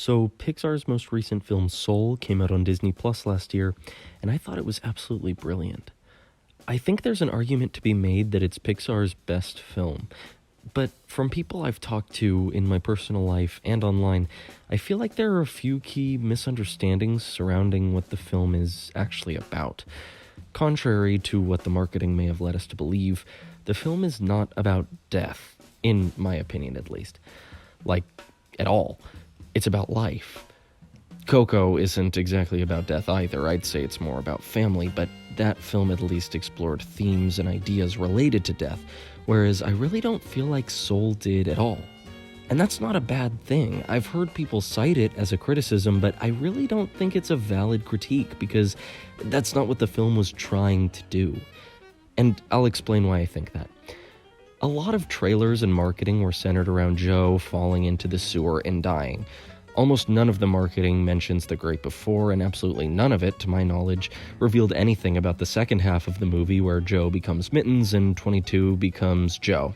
So, Pixar's most recent film, Soul, came out on Disney Plus last year, and I thought it was absolutely brilliant. I think there's an argument to be made that it's Pixar's best film, but from people I've talked to in my personal life and online, I feel like there are a few key misunderstandings surrounding what the film is actually about. Contrary to what the marketing may have led us to believe, the film is not about death, in my opinion at least. Like, at all. It's about life. Coco isn't exactly about death either. I'd say it's more about family, but that film at least explored themes and ideas related to death, whereas I really don't feel like Soul did at all. And that's not a bad thing. I've heard people cite it as a criticism, but I really don't think it's a valid critique because that's not what the film was trying to do. And I'll explain why I think that. A lot of trailers and marketing were centered around Joe falling into the sewer and dying. Almost none of the marketing mentions the great before, and absolutely none of it, to my knowledge, revealed anything about the second half of the movie where Joe becomes Mittens and 22 becomes Joe.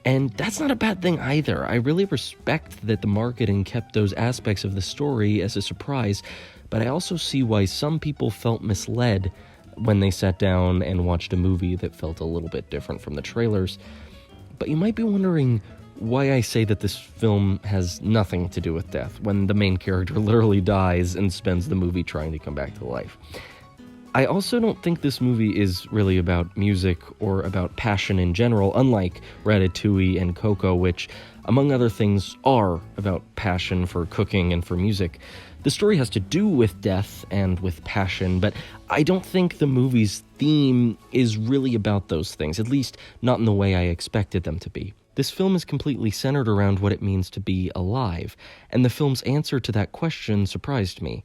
And that's not a bad thing either. I really respect that the marketing kept those aspects of the story as a surprise, but I also see why some people felt misled when they sat down and watched a movie that felt a little bit different from the trailers. But you might be wondering why I say that this film has nothing to do with death, when the main character literally dies and spends the movie trying to come back to life. I also don't think this movie is really about music or about passion in general, unlike Ratatouille and Coco, which, among other things, are about passion for cooking and for music. The story has to do with death and with passion, but I don't think the movie's theme is really about those things, at least not in the way I expected them to be. This film is completely centered around what it means to be alive, and the film's answer to that question surprised me.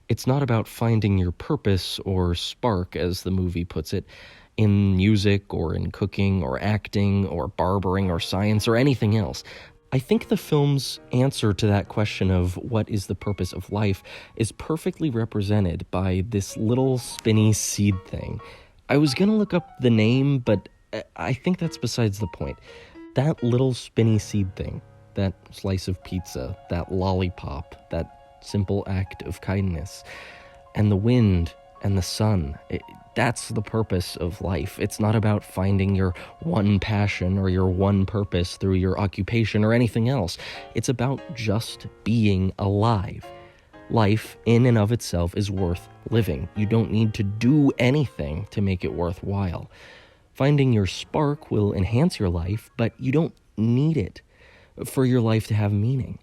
It's not about finding your purpose or spark, as the movie puts it, in music or in cooking or acting or barbering or science or anything else. I think the film's answer to that question of what is the purpose of life is perfectly represented by this little spinny seed thing. I was gonna look up the name, but I think that's besides the point. That little spinny seed thing, that slice of pizza, that lollipop, that simple act of kindness, and the wind and the sun, that's the purpose of life. It's not about finding your one passion or your one purpose through your occupation or anything else. It's about just being alive. Life, in and of itself, is worth living. You don't need to do anything to make it worthwhile. Finding your spark will enhance your life, but you don't need it for your life to have meaning.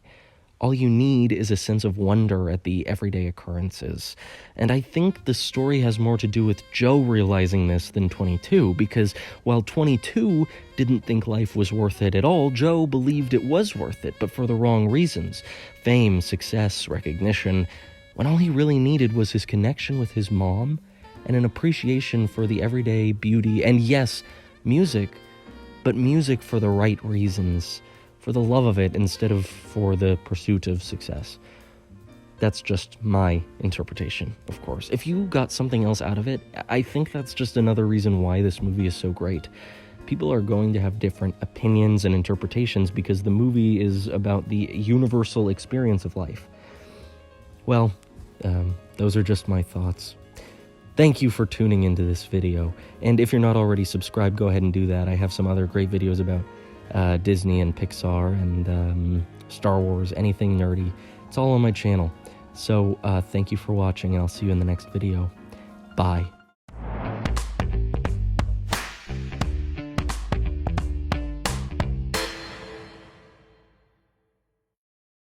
All you need is a sense of wonder at the everyday occurrences. And I think the story has more to do with Joe realizing this than 22, because while 22 didn't think life was worth it at all, Joe believed it was worth it, but for the wrong reasons. Fame, success, recognition, when all he really needed was his connection with his mom and an appreciation for the everyday beauty, and yes, music, but music for the right reasons. For the love of it instead of for the pursuit of success. That's just my interpretation, of course. If you got something else out of it, I think that's just another reason why this movie is so great. People are going to have different opinions and interpretations because the movie is about the universal experience of life. Well, those are just my thoughts. Thank you for tuning into this video, and if you're not already subscribed, go ahead and do that. I have some other great videos about Disney and Pixar and Star Wars, anything nerdy. It's all on my channel. So thank you for watching, and I'll see you in the next video. Bye.